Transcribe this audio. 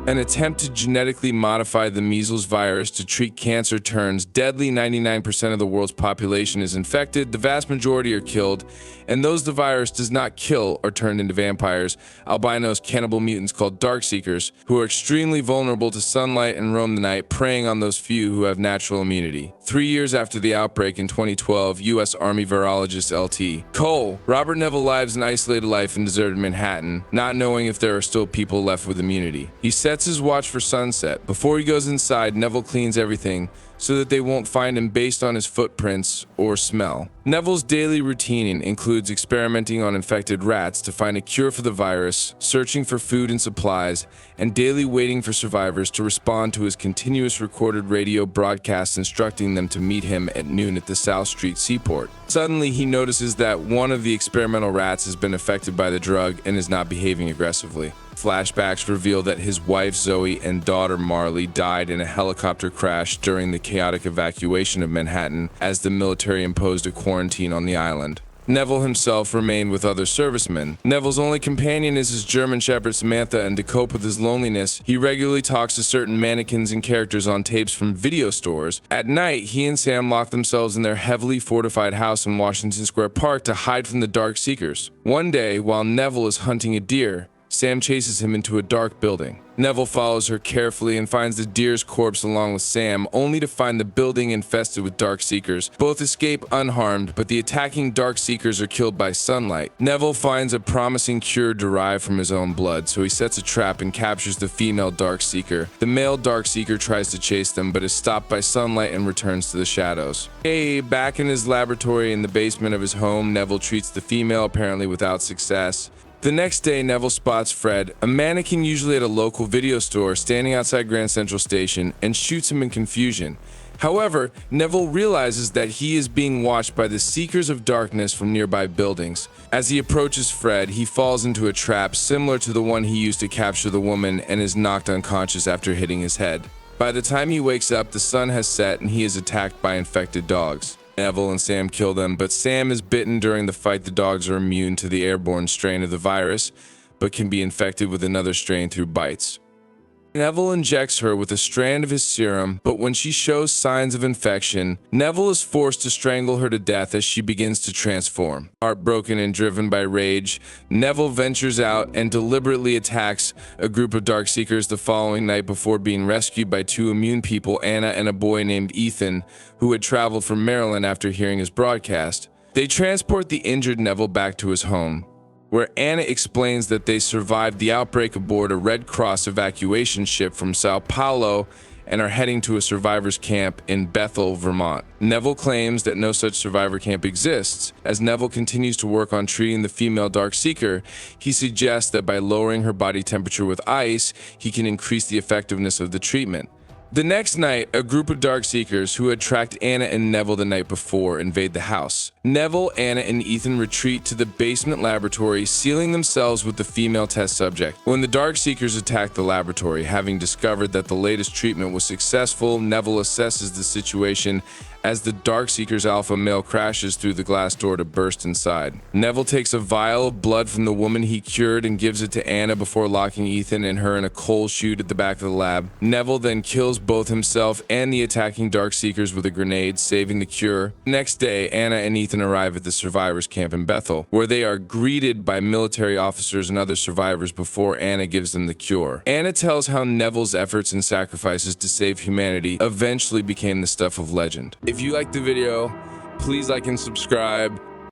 An attempt to genetically modify the measles virus to treat cancer turns deadly. 99% of the world's population is infected, the vast majority are killed, and those the virus does not kill are turned into vampires, albinos, cannibal mutants called darkseekers, who are extremely vulnerable to sunlight and roam the night, preying on those few who have natural immunity. 3 years after the outbreak in 2012, U.S. Army virologist Lt. Col. Robert Neville lives an isolated life in deserted Manhattan, not knowing if there are still people left with immunity. He sets his watch for sunset. Before he goes inside, Neville cleans everything so that they won't find him based on his footprints or smell. Neville's daily routine includes experimenting on infected rats to find a cure for the virus, searching for food and supplies, and daily waiting for survivors to respond to his continuous recorded radio broadcasts instructing them to meet him at noon at the South Street seaport. Suddenly, he notices that one of the experimental rats has been affected by the drug and is not behaving aggressively. Flashbacks reveal that his wife Zoe and daughter Marley died in a helicopter crash during the chaotic evacuation of Manhattan as the military imposed a quarantine on the island. Neville himself remained with other servicemen. Neville's only companion is his German shepherd Samantha, and to cope with his loneliness, he regularly talks to certain mannequins and characters on tapes from video stores. At night, he and Sam lock themselves in their heavily fortified house in Washington Square Park to hide from the Darkseekers. One day, while Neville is hunting a deer, Sam chases him into a dark building. Neville follows her carefully and finds the deer's corpse along with Sam, only to find the building infested with Darkseekers. Both escape unharmed, but the attacking Darkseekers are killed by sunlight. Neville finds a promising cure derived from his own blood, so he sets a trap and captures the female Darkseeker. The male Darkseeker tries to chase them, but is stopped by sunlight and returns to the shadows. Back in his laboratory in the basement of his home, Neville treats the female, apparently without success. The next day, Neville spots Fred, a mannequin usually at a local video store, standing outside Grand Central Station, and shoots him in confusion. However, Neville realizes that he is being watched by the Seekers of Darkness from nearby buildings. As he approaches Fred, he falls into a trap similar to the one he used to capture the woman and is knocked unconscious after hitting his head. By the time he wakes up, the sun has set and he is attacked by infected dogs. Neville and Sam kill them, but Sam is bitten during the fight. The dogs are immune to the airborne strain of the virus, but can be infected with another strain through bites. Neville injects her with a strand of his serum, but when she shows signs of infection, Neville is forced to strangle her to death as she begins to transform. Heartbroken and driven by rage, Neville ventures out and deliberately attacks a group of Darkseekers the following night before being rescued by two immune people, Anna and a boy named Ethan, who had traveled from Maryland after hearing his broadcast. They transport the injured Neville back to his home, where Anna explains that they survived the outbreak aboard a Red Cross evacuation ship from Sao Paulo and are heading to a survivors camp in Bethel, Vermont. Neville claims that no such survivor camp exists. As Neville continues to work on treating the female Darkseeker, he suggests that by lowering her body temperature with ice, he can increase the effectiveness of the treatment. The next night, a group of Darkseekers who had tracked Anna and Neville the night before invade the house. Neville, Anna, and Ethan retreat to the basement laboratory, sealing themselves with the female test subject. When the Darkseekers attack the laboratory, having discovered that the latest treatment was successful, Neville assesses the situation as the Darkseeker's alpha male crashes through the glass door to burst inside. Neville takes a vial of blood from the woman he cured and gives it to Anna before locking Ethan and her in a coal chute at the back of the lab. Neville then kills both himself and the attacking Darkseekers with a grenade, saving the cure. Next day, Anna and Ethan arrive at the survivors camp in Bethel, where they are greeted by military officers and other survivors before Anna gives them the cure. Anna tells how Neville's efforts and sacrifices to save humanity eventually became the stuff of legend. If you liked the video, please like and subscribe.